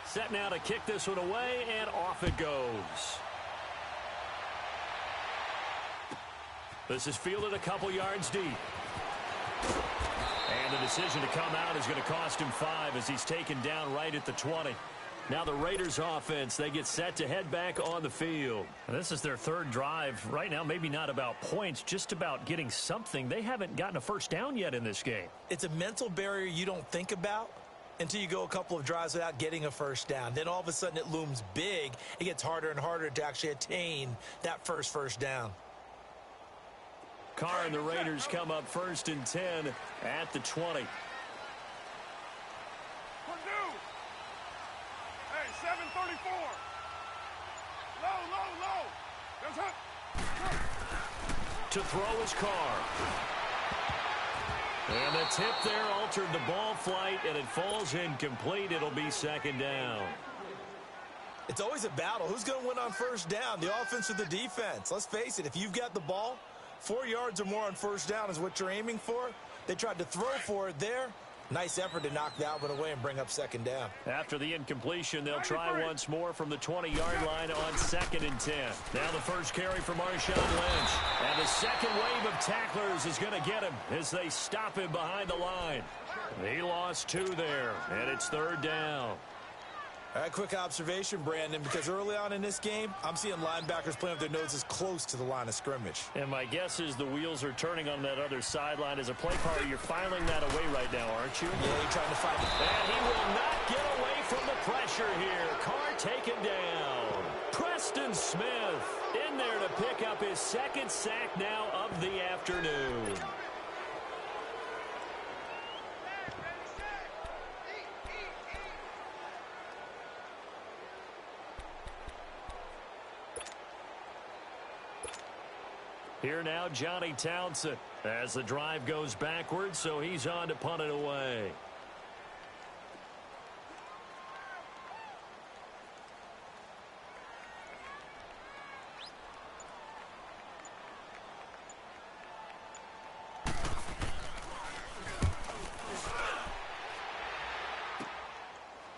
Set now to kick this one away, and off it goes. This is fielded a couple yards deep. And the decision to come out is going to cost him 5 as he's taken down right at the 20. Now the Raiders offense, they get set to head back on the field. This is their third drive. Right now, maybe not about points, just about getting something. They haven't gotten a first down yet in this game. It's a mental barrier you don't think about until you go a couple of drives without getting a first down. Then all of a sudden it looms big. It gets harder and harder to actually attain that first down. Carr and the Raiders come up 1st and 10 at the 20. Hey, 734. Low. There's up. To throw is Carr. And the tip there altered the ball flight, and it falls incomplete. It'll be 2nd down. It's always a battle. Who's going to win on first down, the offense or the defense? Let's face it, if you've got the ball, 4 yards or more on first down is what you're aiming for. They tried to throw for it there. Nice effort to knock that one away and bring up 2nd down. After the incompletion, they'll try once more from the 20-yard line on 2nd and 10. Now the first carry for Marshawn Lynch. And the second wave of tacklers is going to get him as they stop him behind the line. He lost 2 there, and it's 3rd down. All right, quick observation, Brandon, because early on in this game, I'm seeing linebackers playing with their noses close to the line of scrimmage. And my guess is the wheels are turning on that other sideline. As a play caller, you're filing that away right now, aren't you? Yeah, you're trying to find it. And he will not get away from the pressure here. Carr taken down. Preston Smith in there to pick up his 2nd sack now of the afternoon. Here now, Johnny Townsend, as the drive goes backwards, so he's on to punt it away.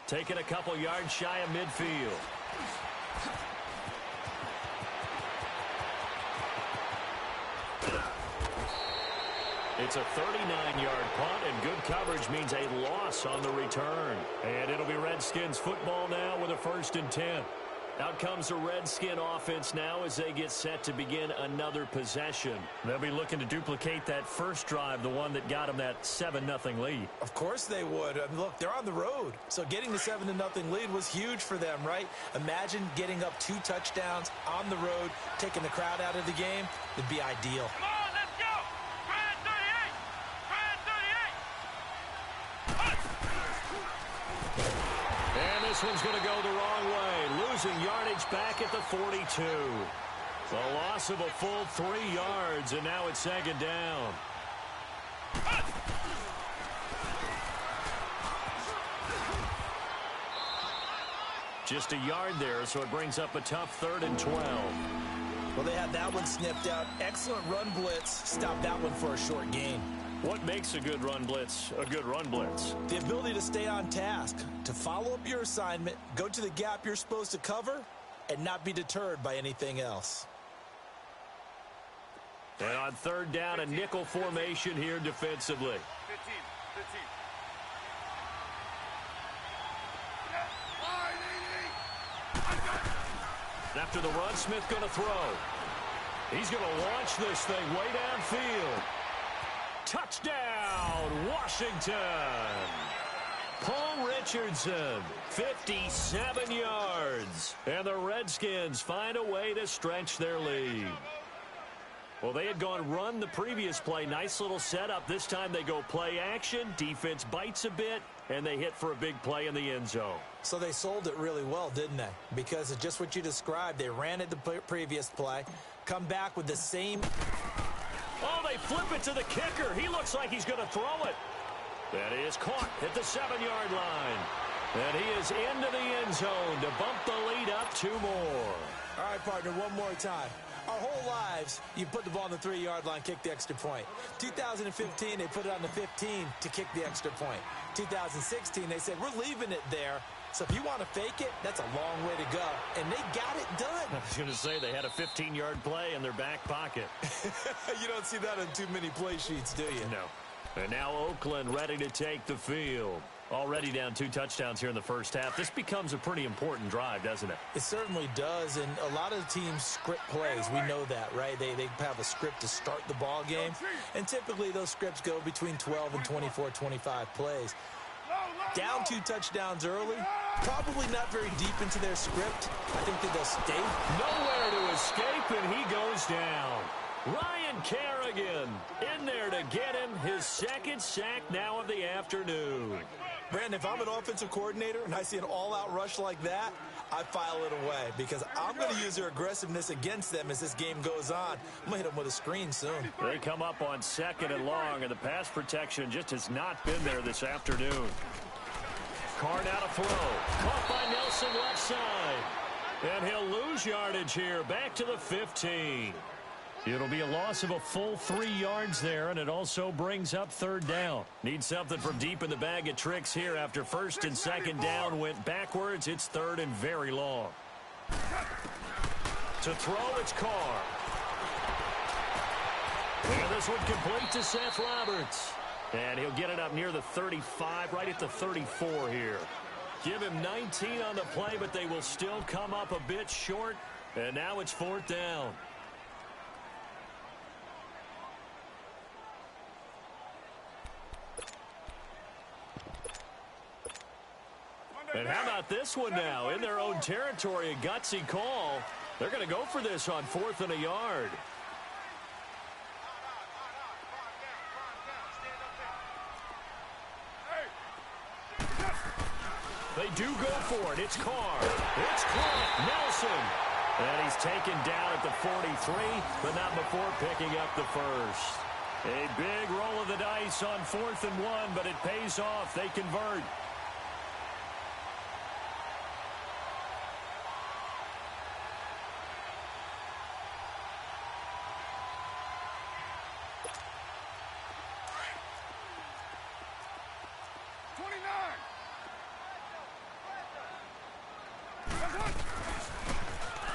Taking a couple yards shy of midfield. It's a 39-yard punt, and good coverage means a loss on the return. And it'll be Redskins football now with a 1st and 10. Out comes the Redskin offense now as they get set to begin another possession. They'll be looking to duplicate that first drive, the one that got them that 7-0 lead. Of course they would. I mean, look, they're on the road. So getting the 7-0 lead was huge for them, right? Imagine getting up 2 touchdowns on the road, taking the crowd out of the game. It'd be ideal. Come on, let's go. Brad 38. And this one's going to go the wrong way. Losing yardage back at the 42. The loss of a full 3 yards, and now it's 2nd down. Just a yard there, so it brings up a tough 3rd and 12. Well, they had that one snipped out. Excellent run blitz. Stopped that one for a short gain. What makes a good run blitz a good run blitz? The ability to stay on task, to follow up your assignment, go to the gap you're supposed to cover, and not be deterred by anything else. And on 3rd down, a nickel formation here defensively. 15. After the run, Smith going to throw. He's going to launch this thing way downfield. Touchdown, Washington. Paul Richardson, 57 yards. And the Redskins find a way to stretch their lead. Well, they had gone run the previous play. Nice little setup. This time they go play action. Defense bites a bit, and they hit for a big play in the end zone. So they sold it really well, didn't they? Because of just what you described. They ran it the previous play, come back with the same. Oh, they flip it to the kicker. He looks like he's going to throw it. That is caught at the 7-yard line. And he is into the end zone to bump the lead up 2 more. All right, partner, one more time. Our whole lives, you put the ball on the 3-yard line, kick the extra point. 2015, they put it on the 15 to kick the extra point. 2016, they said, we're leaving it there So if you want to fake it, that's a long way to go. And they got it done. I was going to say they had a 15-yard play in their back pocket. You don't see that on too many play sheets, do you? No. And now Oakland ready to take the field. Already down 2 touchdowns here in the first half. This becomes a pretty important drive, doesn't it? It certainly does, and a lot of teams script plays. We know that, right? They have a script to start the ball game, and typically those scripts go between 12 and 24, 25 plays. Down 2 touchdowns early, probably not very deep into their script. I think that they'll stay. Nowhere to escape, and he goes down. Ryan Kerrigan in there to get him his second sack now of the afternoon. Brandon, if I'm an offensive coordinator and I see an all-out rush like that, I file it away because I'm going to use their aggressiveness against them as this game goes on. I'm going to hit them with a screen soon. They come up on 2nd and long, and the pass protection just has not been there this afternoon. Carr now to throw. Caught by Nelson left side. And he'll lose yardage here. Back to the 15. It'll be a loss of a full 3 yards there, and it also brings up 3rd down. Need something from deep in the bag of tricks here after 1st and 2nd down went backwards. It's 3rd and very long. To throw, it's Carr. And this one complete to Seth Roberts. And he'll get it up near the 35, right at the 34 here. Give him 19 on the play, but they will still come up a bit short. And now it's 4th down. And how about this one now? In their own territory, a gutsy call. They're going to go for this on 4th and a yard. They do go for it. It's Carr. It's caught. Nelson. And he's taken down at the 43, but not before picking up the first. A big roll of the dice on 4th and 1, but it pays off. They convert.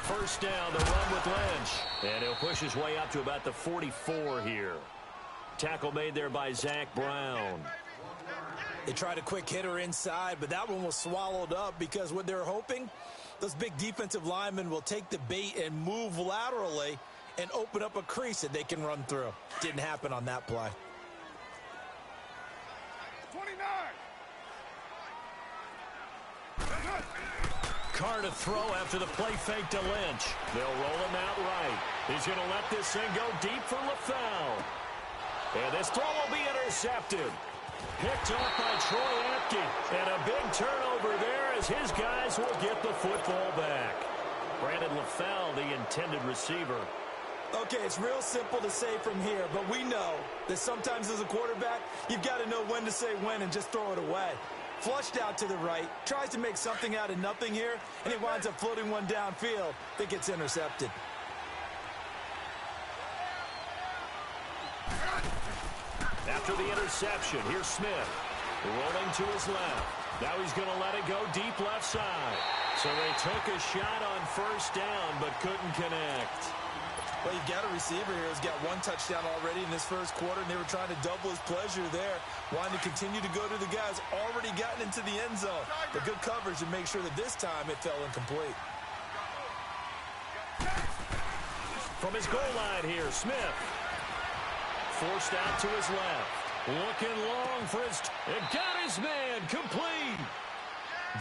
First down, the run with Lynch. And he'll push his way up to about the 44 here. Tackle made there by Zach Brown. They tried a quick hitter inside, but that one was swallowed up because what they're hoping, those big defensive linemen will take the bait and move laterally and open up a crease that they can run through. Didn't happen on that play. 29. Carr to throw after the play fake to Lynch. They'll roll him out right. He's going to let this thing go deep for LaFell. And this throw will be intercepted. Picked off by Troy Apke. And a big turnover there as his guys will get the football back. Brandon LaFell, the intended receiver. Okay, it's real simple to say from here, but we know that sometimes as a quarterback, you've got to know when to say when and just throw it away. Flushed out to the right, tries to make something out of nothing here, and he winds up floating one downfield that gets intercepted. After the interception, here's Smith. Rolling to his left. Now he's going to let it go deep left side. So they took a shot on first down, but couldn't connect. Well, you've got a receiver here who's got one touchdown already in this first quarter, and they were trying to double his pleasure there, wanting to continue to go to the guys already gotten into the end zone. But good coverage to make sure that this time it fell incomplete. From his goal line here, Smith. Forced out to his left. Looking long for his... It got his man complete.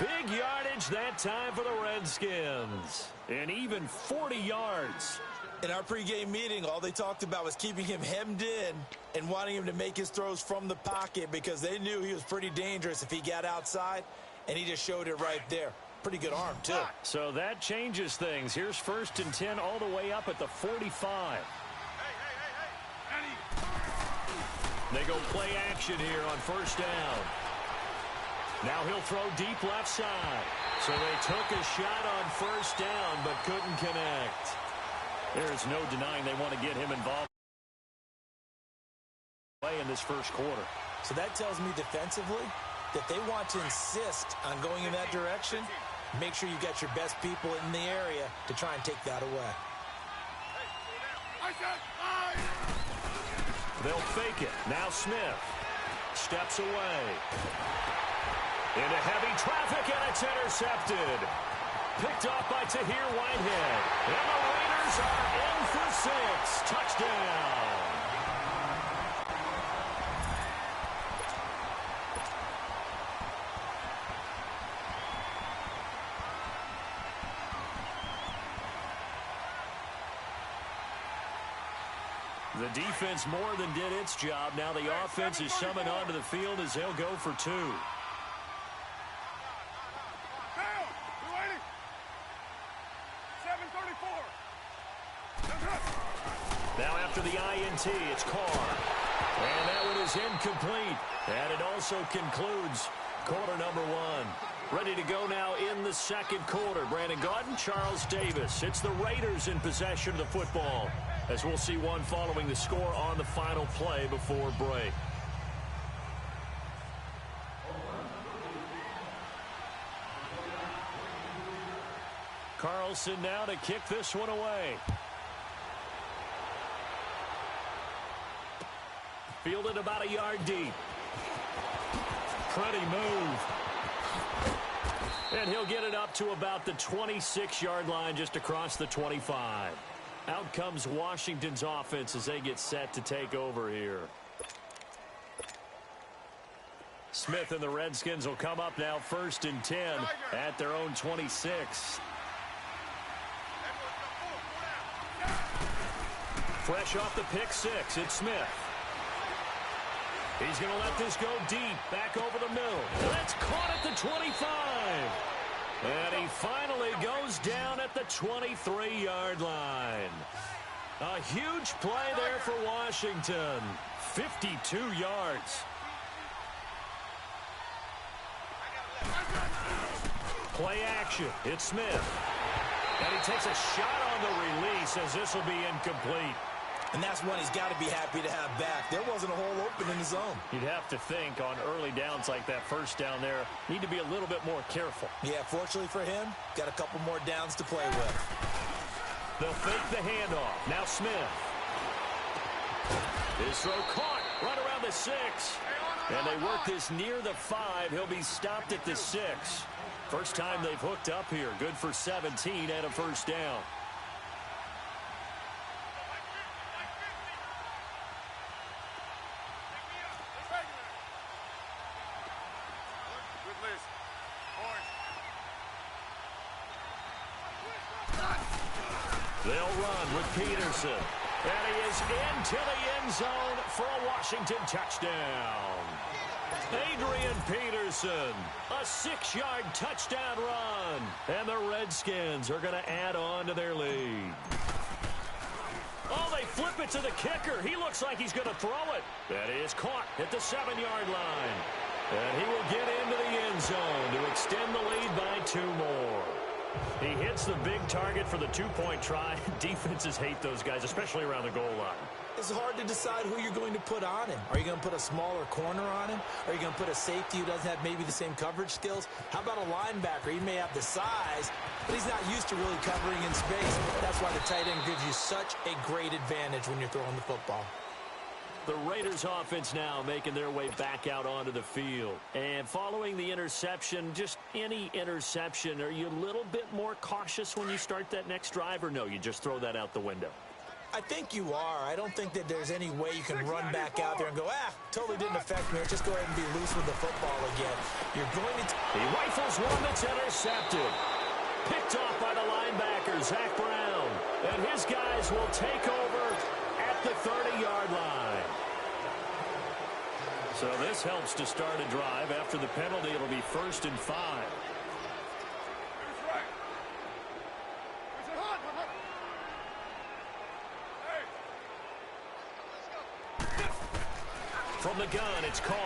Big yardage that time for the Redskins. And even 40 yards. In our pregame meeting, all they talked about was keeping him hemmed in and wanting him to make his throws from the pocket because they knew he was pretty dangerous if he got outside, and he just showed it right there. Pretty good arm, too. So that changes things. Here's 1st and 10 all the way up at the 45. They go play action here on first down. Now he'll throw deep left side. So they took a shot on first down but couldn't connect. There's no denying they want to get him involved in this first quarter. So that tells me defensively, If they want to insist on going in that direction, make sure you got your best people in the area to try and take that away. They'll fake it. Now Smith steps away. Into heavy traffic, and it's intercepted. Picked off by Tahir Whitehead. And the Raiders are in for 6. Touchdown. The defense more than did its job. Now the offense is summoned onto the field as they'll go for 2. Now after the INT, it's Carr. And that one is incomplete. And it also concludes quarter number 1. Ready to go now in the second quarter. Brandon Gaudin, Charles Davis. It's the Raiders in possession of the football, as we'll see one following the score on the final play before break. Carlson now to kick this one away. Fielded about a yard deep. Pretty move. And he'll get it up to about the 26-yard line, just across the 25. Out comes Washington's offense as they get set to take over here. Smith and the Redskins will come up now 1st and 10 at their own 26. Fresh off the pick 6, it's Smith. He's going to let this go deep, back over the middle. That's caught at the 25. And he finally goes down at the 23-yard line. A huge play there for Washington. 52 yards. Play action. It's Smith. And he takes a shot on the release as this will be incomplete. And that's one he's got to be happy to have back. There wasn't a hole open in the zone. You'd have to think on early downs like that, first down there, need to be a little bit more careful. Yeah, fortunately for him, got a couple more downs to play with. They'll fake the handoff. Now Smith. His throw caught right around the 6. And they work this near the 5. He'll be stopped at the 6. First time they've hooked up here. Good for 17 and a first down. They'll run with Peterson. And he is into the end zone for a Washington touchdown. Adrian Peterson, a 6-yard touchdown run. And the Redskins are going to add on to their lead. Oh, they flip it to the kicker. He looks like he's going to throw it. That is caught at the 7-yard line. And he will get into the end zone to extend the lead by 2 more. He hits the big target for the 2-point try. Defenses hate those guys, especially around the goal line. It's hard to decide who you're going to put on him. Are you going to put a smaller corner on him? Are you going to put a safety who doesn't have maybe the same coverage skills? How about a linebacker? He may have the size, but he's not used to really covering in space. That's why the tight end gives you such a great advantage when you're throwing the football. The Raiders offense now making their way back out onto the field. And following the interception, just any interception, are you a little bit more cautious when you start that next drive, or no, you just throw that out the window? I think you are. I don't think that there's any way you can run back out there and go, totally didn't affect me. Just go ahead and be loose with the football again. You're going to... He rifles one that's intercepted. Picked off by the linebacker, Zach Brown. And his guys will take over at the 30-yard line. So this helps to start a drive. After the penalty, it'll be 1st and 5. From the gun, it's Carr.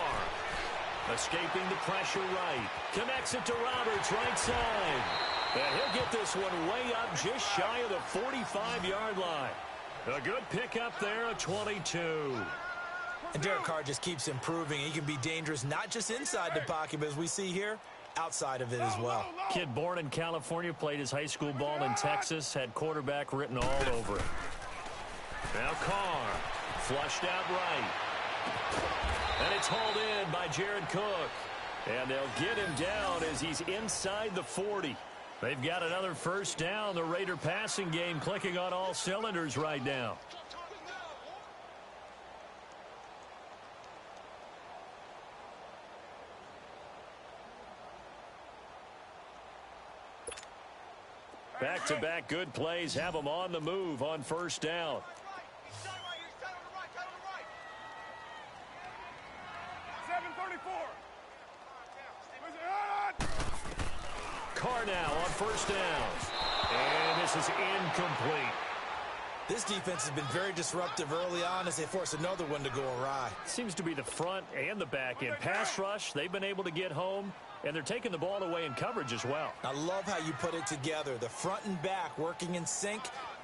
Escaping the pressure right. Connects it to Roberts, right side. And he'll get this one way up just shy of the 45-yard line. A good pickup there, a 22. And Derek Carr just keeps improving. He can be dangerous not just inside the pocket, but as we see here, outside of it as well. Kid born in California, played his high school ball in Texas, had quarterback written all over it. Now Carr, flushed out right. And it's hauled in by Jared Cook. And they'll get him down as he's inside the 40. They've got another first down. The Raider passing game clicking on all cylinders right now. Back-to-back good plays have them on the move on first down. Carr now on first down. And this is incomplete. This defense has been very disruptive early on as they force another one to go awry. Seems to be the front and the back end. Pass rush, they've been able to get home, and they're taking the ball away in coverage as well. I love how you put it together. The front and back working in sync,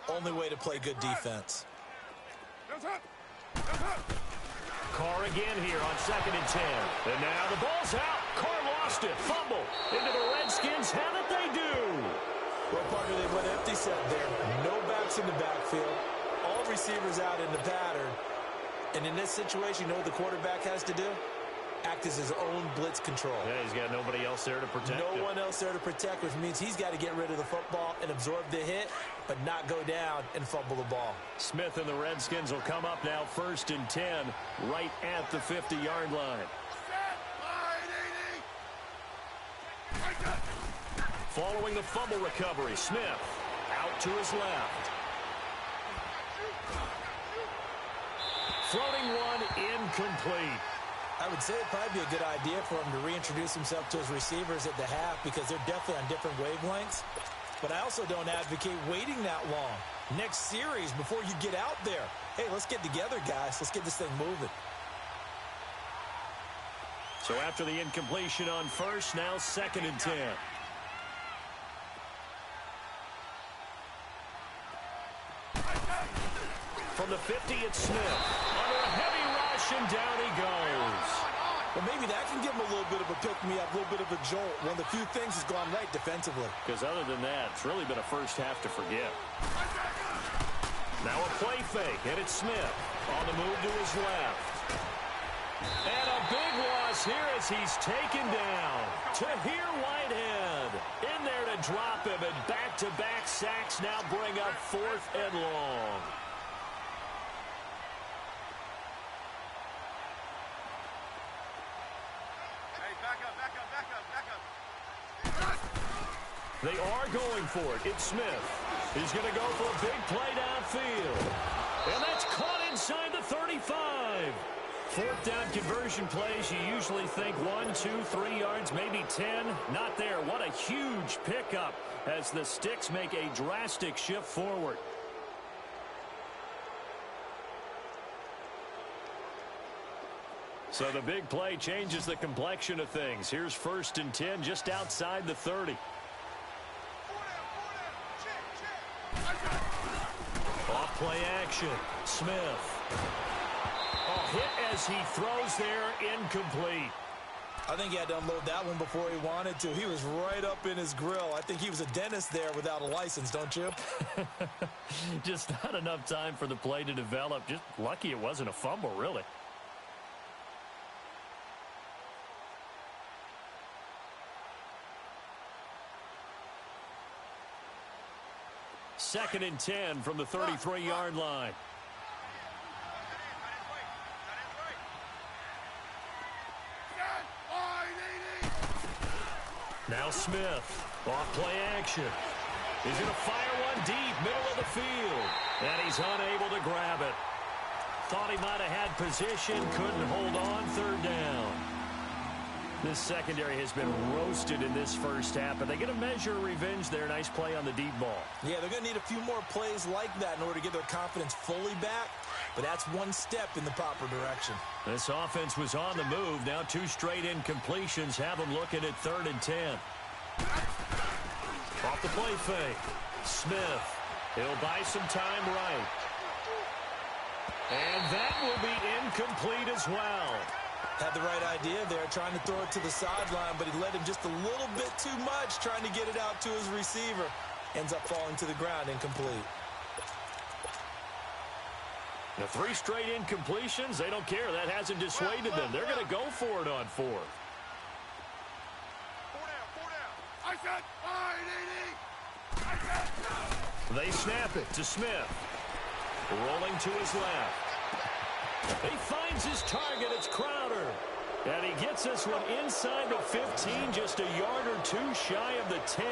only way to play good defense. Carr again here on 2nd and 10. And now the ball's out. Carr lost it. Fumble into the Redskins. How did they do? Well, partner, they went empty set there. No backs in the backfield. All receivers out in the pattern. And in this situation, you know what the quarterback has to do? Act as his own blitz control. Yeah, he's got nobody else there to protect him. No one else there to protect, which means he's got to get rid of the football and absorb the hit, but not go down and fumble the ball. Smith and the Redskins will come up now 1st and 10 right at the 50-yard line. Following the fumble recovery, Smith out to his left. Floating one, incomplete. I would say it'd probably be a good idea for him to reintroduce himself to his receivers at the half because they're definitely on different wavelengths. But I also don't advocate waiting that long. Next series, before you get out there, hey, let's get together, guys. Let's get this thing moving. So after the incompletion on first, now 2nd and 10. From the 50, it's Smith. Under a heavy rush, and down he goes. Well, maybe that can give him a little bit of a pick-me-up, a little bit of a jolt. One of the few things has gone right defensively. Because other than that, it's really been a first half to forget. Now a play fake, and it's Smith on the move to his left. And a big loss here as he's taken down. Tahir Whitehead in there to drop him, and back-to-back sacks now bring up 4th and long. They are going for it. It's Smith. He's going to go for a big play downfield. And that's caught inside the 35. 4th down conversion plays, you usually think 1, 2, 3 yards, maybe 10. Not there. What a huge pickup as the Sticks make a drastic shift forward. So the big play changes the complexion of things. Here's 1st and 10 just outside the 30. Off play action. Smith. Oh, hit as he throws there, incomplete. I think he had to unload that one before he wanted to. He was right up in his grill. I think he was a dentist there without a license, don't you? Just not enough time for the play to develop. Just lucky it wasn't a fumble, really. Second and 10 from the 33-yard line. Now Smith, off play action. He's going to fire one deep, middle of the field. And he's unable to grab it. Thought he might have had position, couldn't hold on, 3rd down. This secondary has been roasted in this first half, but they get a measure of revenge there. Nice play on the deep ball. Yeah, they're going to need a few more plays like that in order to get their confidence fully back, but that's one step in the proper direction. This offense was on the move. Now 2 straight incompletions have them looking at 3rd and 10. Off the play fake. Smith. He'll buy some time right. And that will be incomplete as well. Had the right idea there, trying to throw it to the sideline, but he led him just a little bit too much, trying to get it out to his receiver. Ends up falling to the ground, incomplete. The 3 straight incompletions, they don't care. That hasn't dissuaded them. They're going to go for it on 4th. 4 down. I said, They snap it to Smith. Rolling to his left. He finds his target. It's Crowder. And he gets this one inside the 15, just a yard or 2 shy of the 10.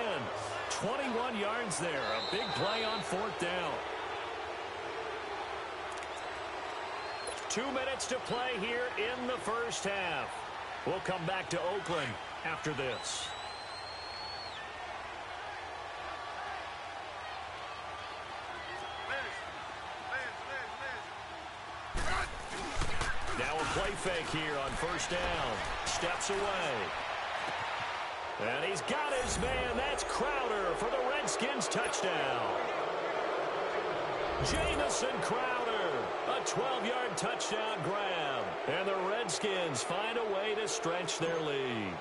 21 yards there. A big play on 4th down. 2 minutes to play here in the first half. We'll come back to Oakland after this. Now a play fake here on 1st down. Steps away. And he's got his man. That's Crowder for the Redskins touchdown. Jamison Crowder, a 12-yard touchdown grab. And the Redskins find a way to stretch their lead.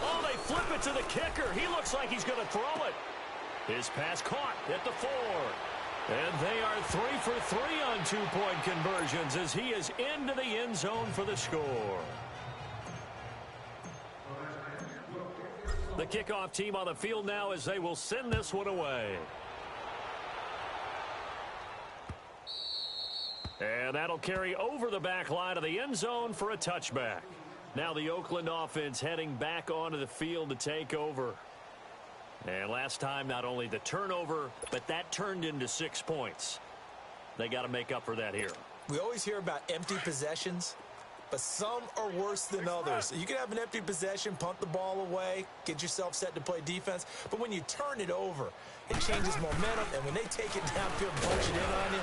Oh, they flip it to the kicker. He looks like he's going to throw it. His pass caught at the 4. And they are 3 for 3 on 2-point conversions as he is into the end zone for the score. The kickoff team on the field now as they will send this one away. And that'll carry over the back line of the end zone for a touchback. Now the Oakland offense heading back onto the field to take over. And last time, not only the turnover, but that turned into 6 points. They got to make up for that here. We always hear about empty possessions, but some are worse than others. You can have an empty possession, punt the ball away, get yourself set to play defense, but when you turn it over, it changes momentum, and when they take it downfield and punch it in on you,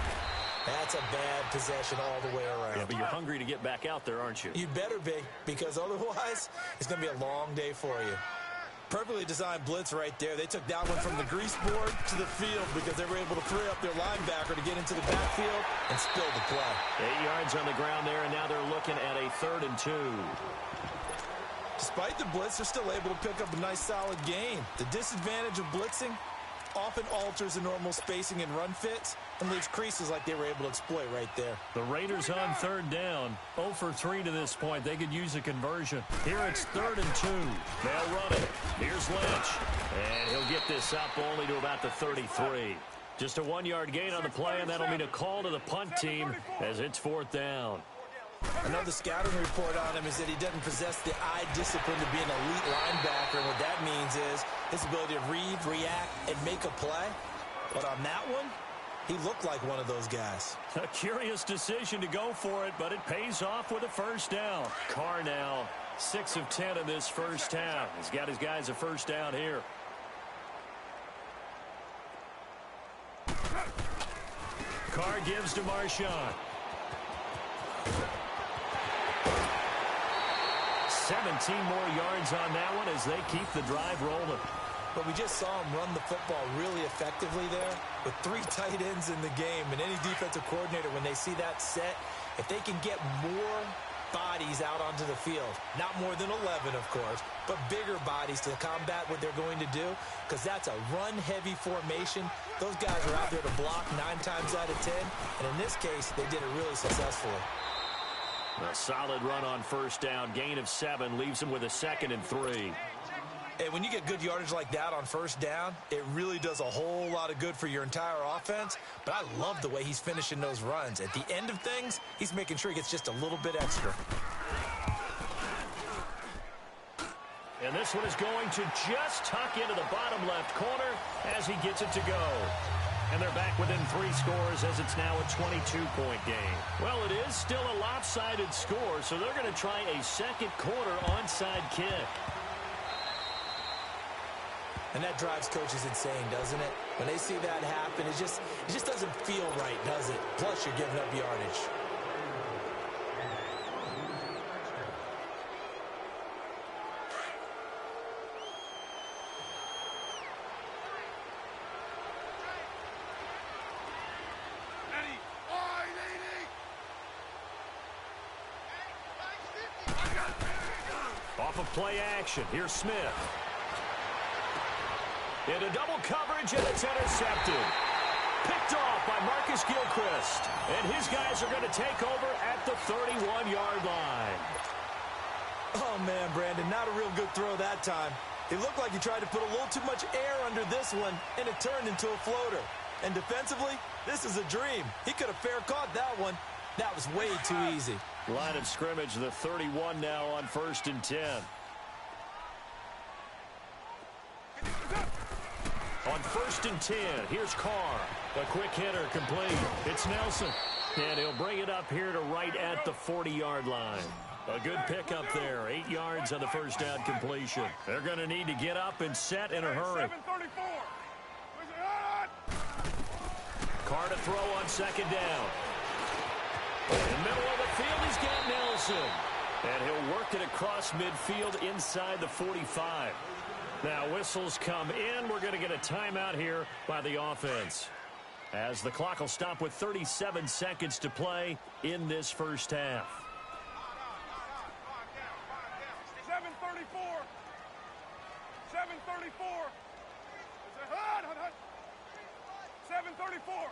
that's a bad possession all the way around. Yeah, but you're hungry to get back out there, aren't you? You better be, because otherwise, it's going to be a long day for you. Perfectly designed blitz right there. They took that one from the grease board to the field because they were able to free up their linebacker to get into the backfield and spill the play. 8 yards on the ground there, and now they're looking at a 3rd and 2. Despite the blitz, they're still able to pick up a nice, solid gain. The disadvantage of blitzing often alters the normal spacing and run fits and leaves creases like they were able to exploit right there. The Raiders on 3rd down. 0 for 3 to this point. They could use a conversion. Here it's 3rd and 2. They'll run it. Here's Lynch. And he'll get this up only to about the 33. Just a 1-yard gain on the play, and that'll mean a call to the punt team as it's 4th down. Another scouting report on him is that he doesn't possess the eye discipline to be an elite linebacker. And what that means is his ability to read, react, and make a play. But on that one, he looked like one of those guys. A curious decision to go for it, but it pays off with a 1st down. Carr now 6 of 10 in this first half. He's got his guys a 1st down here. Carr gives to Marshawn. 17 more yards on that one as they keep the drive rolling. But we just saw him run the football really effectively there with 3 tight ends in the game. And any defensive coordinator, when they see that set, if they can get more bodies out onto the field, not more than 11, of course, but bigger bodies to combat what they're going to do, because that's a run-heavy formation. Those guys are out there to block 9 times out of 10. And in this case, they did it really successfully. A solid run on 1st down. Gain of 7 leaves him with a 2nd and 3. And when you get good yardage like that on 1st down, it really does a whole lot of good for your entire offense. But I love the way he's finishing those runs. At the end of things, he's making sure he gets just a little bit extra. And this one is going to just tuck into the bottom left corner as he gets it to go. And they're back within 3 scores as it's now a 22-point game. Well, it is still a lopsided score, so they're going to try a second quarter onside kick. And that drives coaches insane, doesn't it? When they see that happen, it just doesn't feel right, does it? Plus, you're giving up yardage. Off of play action, here's Smith. Into double coverage, and it's intercepted. Picked off by Marcus Gilchrist. And his guys are going to take over at the 31-yard line. Oh, man, Brandon, not a real good throw that time. It looked like he tried to put a little too much air under this one, and it turned into a floater. And defensively, this is a dream. He could have fair caught that one. That was way too easy. Line of scrimmage, the 31 now on 1st and 10. On 1st and 10, here's Carr. A quick hitter complete. It's Nelson. And he'll bring it up here to right at the 40-yard line. A good pickup there. 8 yards on the first down completion. They're going to need to get up and set in a hurry. Carr to throw on 2nd down. In the middle of the field, he's got Nelson. And he'll work it across midfield inside the 45. Now whistles come in. We're going to get a timeout here by the offense, as the clock will stop with 37 seconds to play in this first half. 7:34. 7:34. 7:34.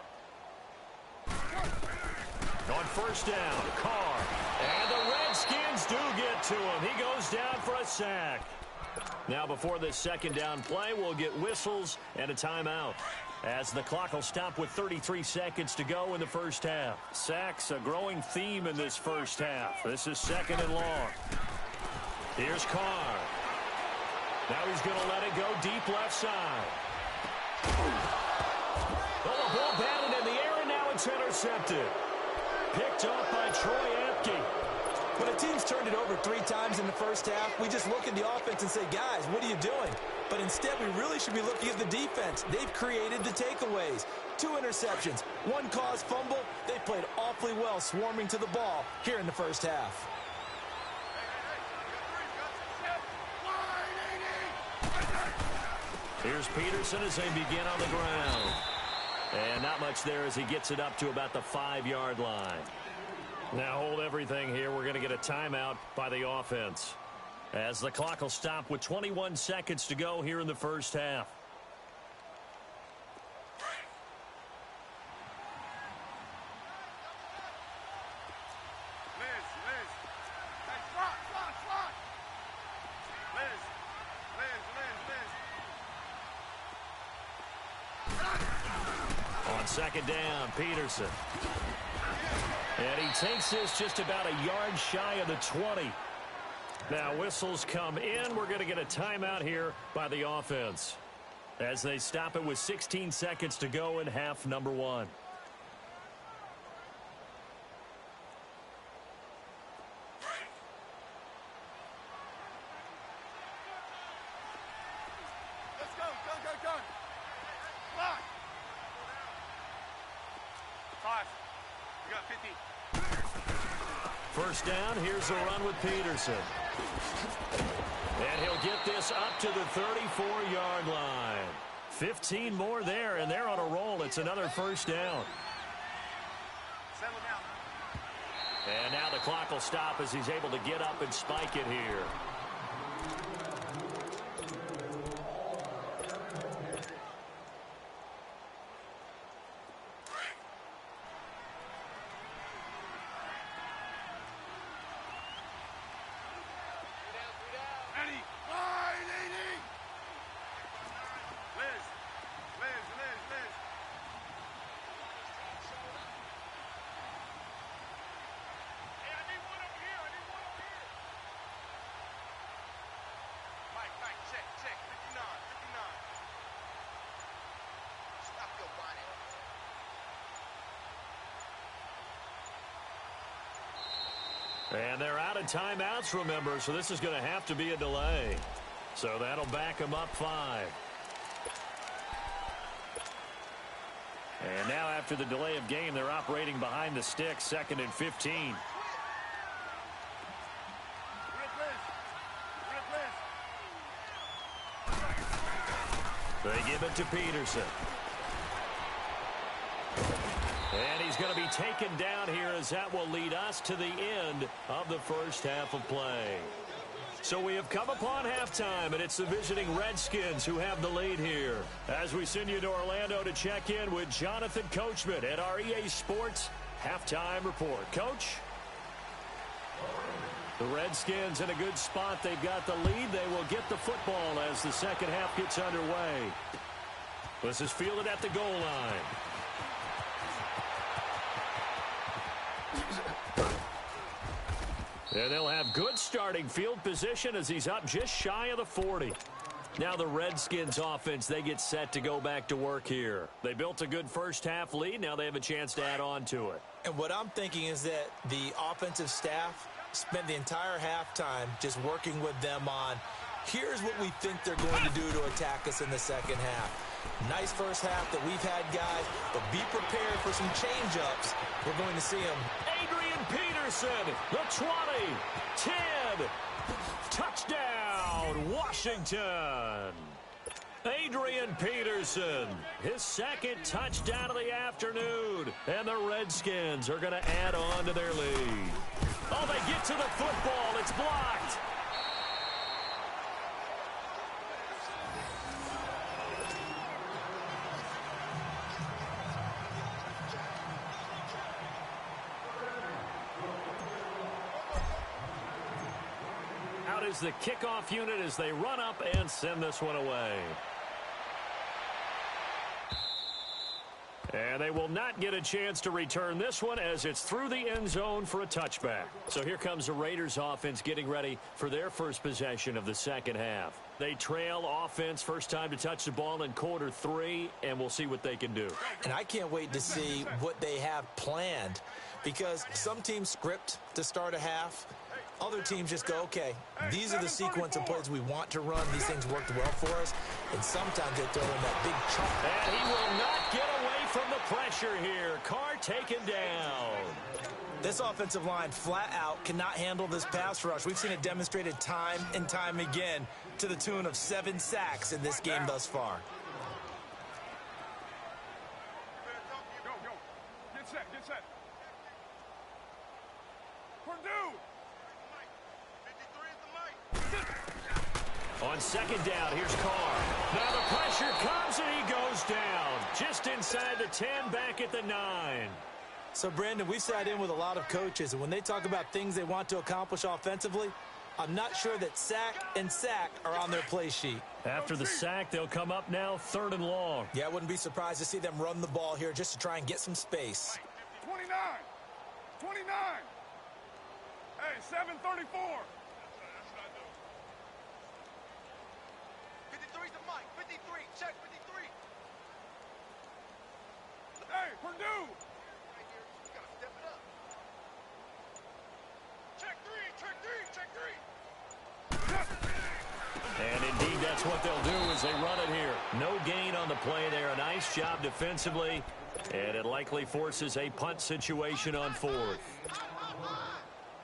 On 1st down, Carr. And the Redskins do get to him. He goes down for a sack. Now before this 2nd down play, we'll get whistles and a timeout, as the clock will stop with 33 seconds to go in the first half. Sacks, a growing theme in this first half. This is 2nd and long. Here's Carr. Now he's going to let it go deep left side. Oh, the ball batted in the air, and now it's intercepted. Picked up by Troy Apke. When a team's turned it over 3 times in the first half, we just look at the offense and say, guys, what are you doing? But instead, we really should be looking at the defense. They've created the takeaways. 2 interceptions, 1 caused fumble. They played awfully well swarming to the ball here in the first half. Here's Peterson as they begin on the ground. And not much there as he gets it up to about the 5-yard line. Now hold everything here. We're going to get a timeout by the offense, as the clock will stop with 21 seconds to go here in the first half. On 2nd down, Peterson. And he takes this just about a yard shy of the 20. Now whistles come in. We're going to get a timeout here by the offense, as they stop it with 16 seconds to go in half number 1. Let's go. Go. Clock. 5. We got 50. First down, here's a run with Peterson. And he'll get this up to the 34-yard line. 15 more there, and they're on a roll. It's another first down. Settle down. And now the clock will stop as he's able to get up and spike it here. And they're out of timeouts, remember, so this is going to have to be a delay. So that'll back them up 5. And now after the delay of game, they're operating behind the sticks, 2nd and 15. They give it to Peterson. And he's going to be taken down here, as that will lead us to the end of the first half of play. So we have come upon halftime, and it's the visiting Redskins who have the lead here. As we send you to Orlando to check in with Jonathan Coachman at our EA Sports Halftime Report. Coach? The Redskins in a good spot. They've got the lead. They will get the football as the second half gets underway. This is fielded at the goal line. And they'll have good starting field position as he's up just shy of the 40. Now the Redskins offense, they get set to go back to work here. They built a good first half lead. Now they have a chance to add on to it. And what I'm thinking is that the offensive staff spent the entire halftime just working with them on, here's what we think they're going to do to attack us in the second half. Nice first half that we've had, guys, but be prepared for some change-ups. We're going to see them. Adrian Peterson, the 20, 10, touchdown, Washington. Adrian Peterson, his second touchdown of the afternoon. And the Redskins are going to add on to their lead. Oh, they get to the football. It's blocked. Out is the kickoff unit as they run up and send this one away. And they will not get a chance to return this one as it's through the end zone for a touchback. So here comes the Raiders offense getting ready for their first possession of the second half. They trail offense, first time to touch the ball in quarter 3, and we'll see what they can do. And I can't wait to see what they have planned, because some teams script to start a half. Other teams just go, okay, these are the sequence of plays we want to run. These things worked well for us. And sometimes they throw in that big chunk. And he will not get away from the pressure here. Carr taken down. This offensive line flat out cannot handle this pass rush. We've seen it demonstrated time and time again to the tune of 7 sacks in this game thus far. Go, go. Get set. Purdue. On second down, here's Carr. Now the pressure comes and he goes down. Just inside the 10, back at the 9. So, Brandon, we've sat in with a lot of coaches, and when they talk about things they want to accomplish offensively, I'm not sure that sack and sack are on their play sheet. After the sack, they'll come up now 3rd and long. Yeah, I wouldn't be surprised to see them run the ball here just to try and get some space. 29. Hey, 734. 53's the mic. 53. Check 53. Hey, Purdue. Right here. You gotta step it up. Check 3. And indeed, that's what they'll do as they run it here. No gain on the play there. A nice job defensively. And it likely forces a punt situation on 4th.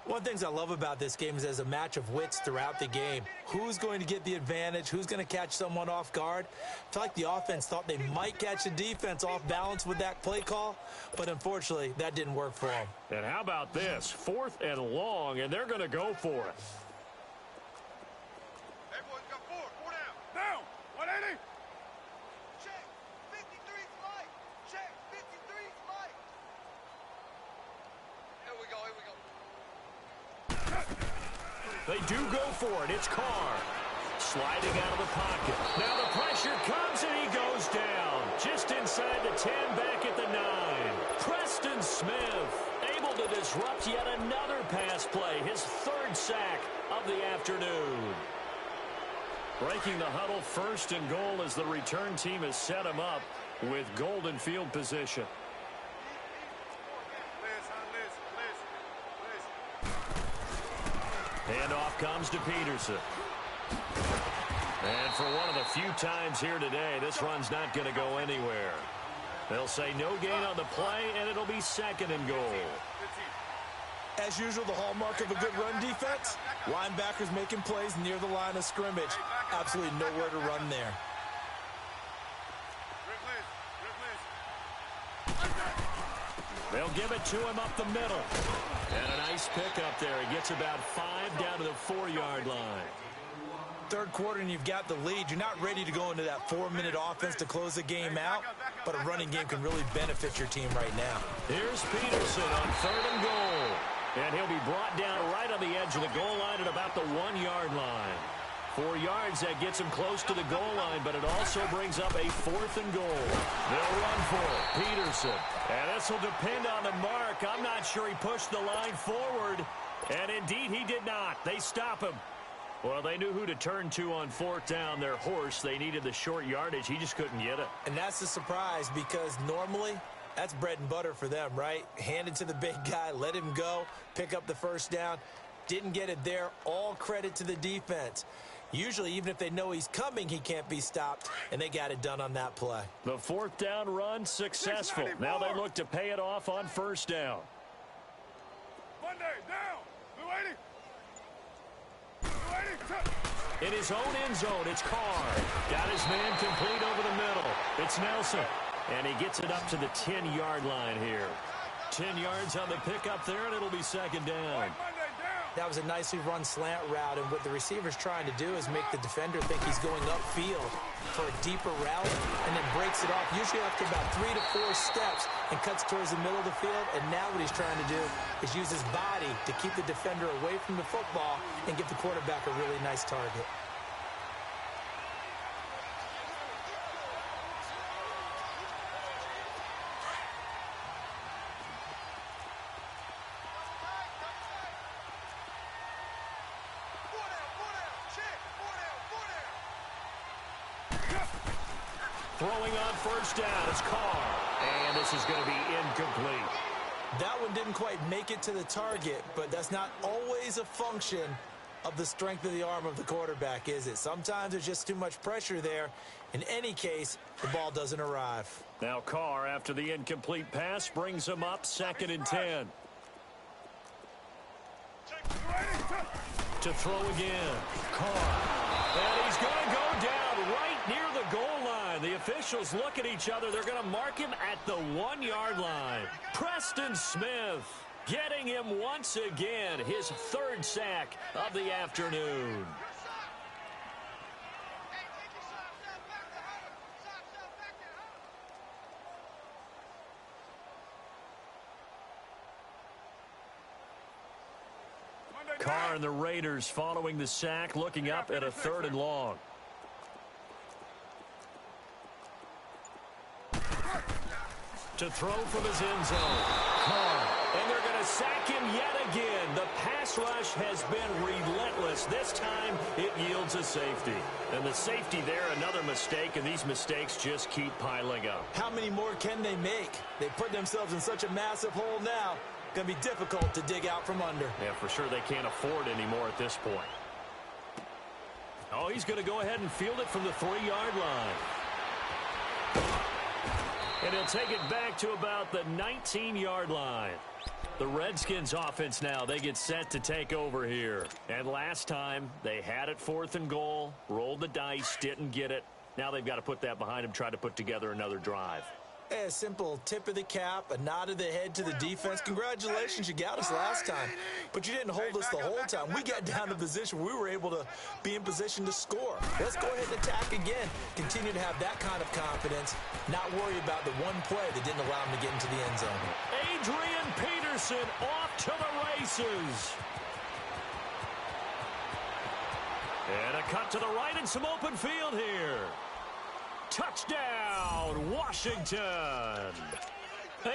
One of the things I love about this game is there's a match of wits throughout the game. Who's going to get the advantage? Who's going to catch someone off guard? I feel like the offense thought they might catch the defense off balance with that play call, but unfortunately, that didn't work for them. And how about this? 4th and long, and they're going to go for it. Everyone's got 4 down. Down. 180. Check. 53's light. Check. 53's light. Here we go. They do go for it. It's Carr sliding out of the pocket. Now the pressure comes and he goes down. Just inside the 10, back at the 9. Preston Smith able to disrupt yet another pass play. His 3rd sack of the afternoon. Breaking the huddle, 1st and goal as the return team has set him up with golden field position. Handoff comes to Peterson. And for one of the few times here today, this run's not going to go anywhere. They'll say no gain on the play, and it'll be 2nd and goal. As usual, the hallmark of a good run defense, linebackers making plays near the line of scrimmage. Absolutely nowhere to run there. They'll give it to him up the middle. And a nice pickup there. He gets about 5 down to the 4-yard line. Third quarter and you've got the lead. You're not ready to go into that 4-minute offense to close the game out, but a running game can really benefit your team right now. Here's Peterson on 3rd and goal. And he'll be brought down right on the edge of the goal line at about the 1-yard line. 4 yards, that gets him close to the goal line, but it also brings up a 4th and goal. They'll run for it. Peterson. And this will depend on the mark. I'm not sure he pushed the line forward. And indeed, he did not. They stop him. Well, they knew who to turn to on 4th down. Their horse, they needed the short yardage. He just couldn't get it. And that's the surprise because normally that's bread and butter for them, right? Hand it to the big guy, let him go, pick up the first down. Didn't get it there. All credit to the defense. Usually, even if they know he's coming, he can't be stopped, and they got it done on that play. The 4th down run successful. Now they look to pay it off on 1st down. Monday, down. Blue 80. Blue 80. In his own end zone, it's Carr. Got his man complete over the middle. It's Nelson. And he gets it up to the 10-yard line here. 10 yards on the pickup there, and it'll be 2nd down. That was a nicely run slant route, and what the receiver's trying to do is make the defender think he's going upfield for a deeper route and then breaks it off, usually after about 3 to 4 steps, and cuts towards the middle of the field. And now what he's trying to do is use his body to keep the defender away from the football and give the quarterback a really nice target. Throwing on 1st down is Carr. And this is going to be incomplete. That one didn't quite make it to the target, but that's not always a function of the strength of the arm of the quarterback, is it? Sometimes there's just too much pressure there. In any case, the ball doesn't arrive. Now Carr, after the incomplete pass, brings him up 2nd and 10. To throw again. Carr. And he's going to go down right near the goal line. The officials look at each other. They're going to mark him at the 1-yard line. Preston Smith getting him once again, his 3rd sack of the afternoon. Carr and the Raiders following the sack, looking up at a 3rd and long. To throw from his end zone. Carr. And they're going to sack him yet again. The pass rush has been relentless. This time it yields a safety. And the safety there, another mistake, and these mistakes just keep piling up. How many more can they make? They put themselves in such a massive hole now. Going to be difficult to dig out from under. Yeah, for sure they can't afford anymore at this point. Oh, he's going to go ahead and field it from the 3-yard line. And he'll take it back to about the 19-yard line. The Redskins offense now, they get set to take over here. And last time, they had it 4th and goal, rolled the dice, didn't get it. Now they've got to put that behind them, try to put together another drive. A simple tip of the cap, a nod of the head to the defense. Congratulations, you got us last time. But you didn't hold us the whole time. We got down to a position where we were able to be in position to score. Let's go ahead and attack again. Continue to have that kind of confidence. Not worry about the one play that didn't allow him to get into the end zone. Adrian Peterson off to the races. And a cut to the right and some open field here. Touchdown, Washington.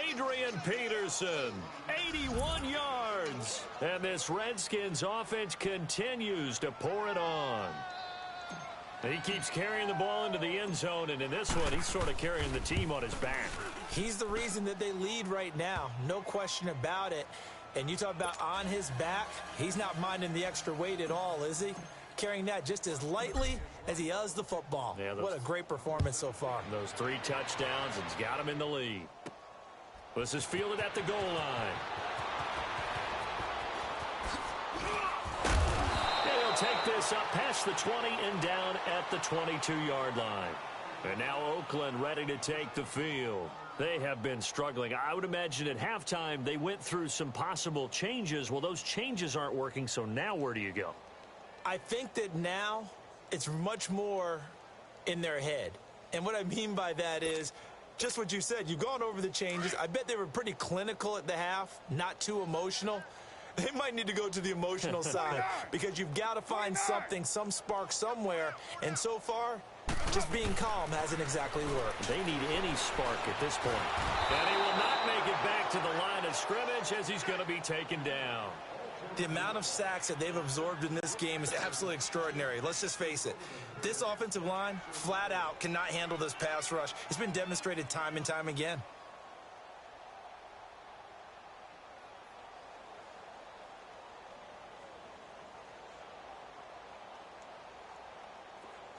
Adrian Peterson, 81 yards. And this Redskins offense continues to pour it on. He keeps carrying the ball into the end zone, and in this one, he's sort of carrying the team on his back. He's the reason that they lead right now. No question about it. And you talk about on his back, he's not minding the extra weight at all, is he? Carrying that just as lightly as he does the football. Yeah, what a great performance so far. Those 3 touchdowns, it's got him in the lead. This is fielded at the goal line. And he'll take this up past the 20 and down at the 22-yard line. And now Oakland ready to take the field. They have been struggling. I would imagine at halftime they went through some possible changes. Well, those changes aren't working, so now where do you go? I think that now it's much more in their head. And what I mean by that is just what you said. You've gone over the changes. I bet they were pretty clinical at the half, not too emotional. They might need to go to the emotional side because you've got to find something, some spark somewhere. And so far, just being calm hasn't exactly worked. They need any spark at this point. And he will not make it back to the line of scrimmage as he's going to be taken down. The amount of sacks that they've absorbed in this game is absolutely extraordinary. Let's just face it. This offensive line, flat out, cannot handle this pass rush. It's been demonstrated time and time again.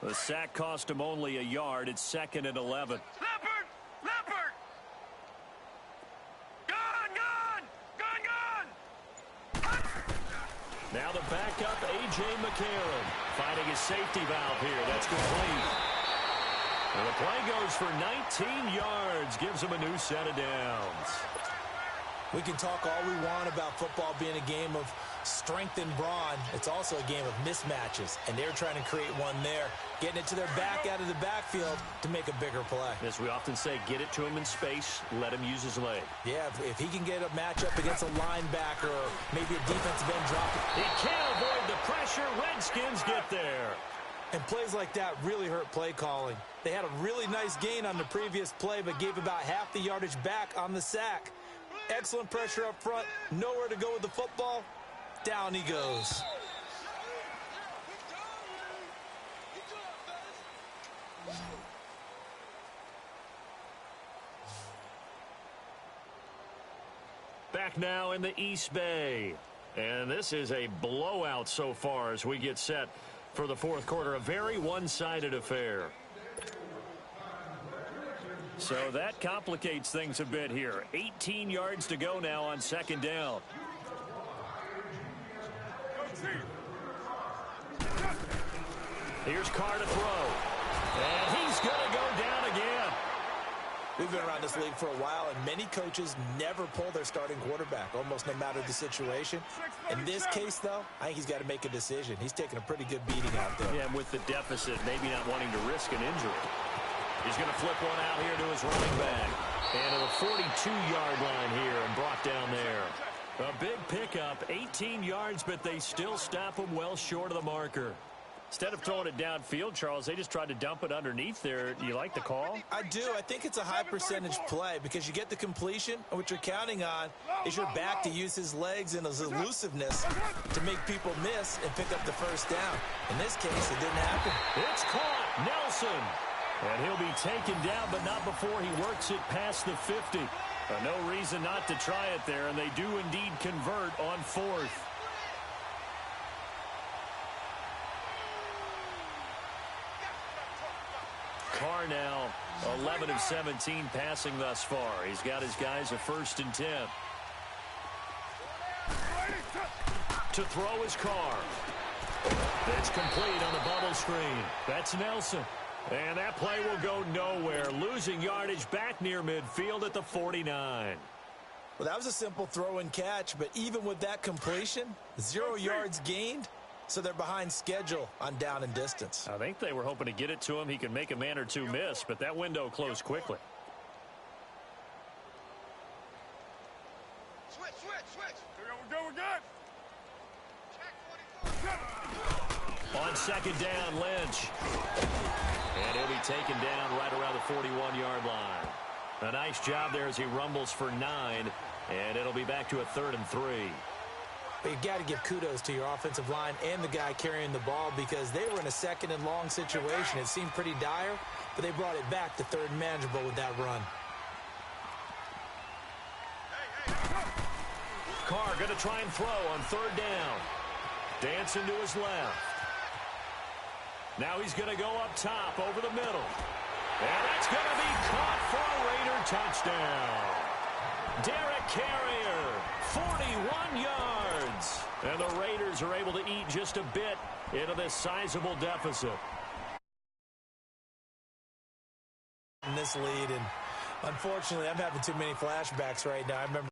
The sack cost him only a yard. It's 2nd and 11. Leopard! Leopard! Gone! Now the backup, A.J. McCarron, finding his safety valve here. That's complete. And the play goes for 19 yards, gives him a new set of downs. We can talk all we want about football being a game of strength and brawn. It's also a game of mismatches, and they're trying to create one there, getting it to their back out of the backfield to make a bigger play. As we often say, get it to him in space, let him use his leg. Yeah, if he can get a matchup against a linebacker or maybe a defensive end drop. He can't avoid the pressure. Redskins get there. And plays like that really hurt play calling. They had a really nice gain on the previous play, but gave about half the yardage back on the sack. Excellent pressure up front. Nowhere to go with the football. Down he goes. Back now in the East Bay. And this is a blowout so far as we get set for the fourth quarter. A very one-sided affair. So that complicates things a bit here. 18 yards to go now on 2nd down. Here's Carr to throw. And he's going to go down again. We've been around this league for a while, and many coaches never pull their starting quarterback, almost no matter the situation. In this case, though, I think he's got to make a decision. He's taking a pretty good beating out there. Yeah, and with the deficit, maybe not wanting to risk an injury. He's going to flip one out here to his running back. And to the 42-yard line here and brought down there. A big pickup, 18 yards, but they still stop him well short of the marker. Instead of throwing it downfield, Charles, they just tried to dump it underneath there. Do you like the call? I do. I think it's a high percentage play because you get the completion, and what you're counting on is your back to use his legs and his elusiveness to make people miss and pick up the first down. In this case, it didn't happen. It's caught. Nelson. And he'll be taken down, but not before he works it past the 50. No reason not to try it there, and they do indeed convert on 4th. Carr now 11 of 17 passing thus far. He's got his guys a 1st and 10. To throw is Carr. It's complete on the bubble screen. That's Nelson. And that play will go nowhere. Losing yardage back near midfield at the 49. Well, that was a simple throw and catch, but even with that completion, 0 yards gained, so they're behind schedule on down and distance. I think they were hoping to get it to him. He could make a man or two miss, but that window closed quickly. Switch. We're good. On 2nd down, Lynch. And he'll be taken down right around the 41-yard line. A nice job there as he rumbles for 9, and it'll be back to a 3rd and 3. But you've got to give kudos to your offensive line and the guy carrying the ball because they were in a 2nd and long situation. It seemed pretty dire, but they brought it back to 3rd and manageable with that run. Carr going to try and throw on 3rd down. Dancing to his left. Now he's going to go up top over the middle. And that's going to be caught for a Raider touchdown. Derek Carrier, 41 yards. And the Raiders are able to eat just a bit into this sizable deficit. In this lead, and Unfortunately, I'm having too many flashbacks right now. I remember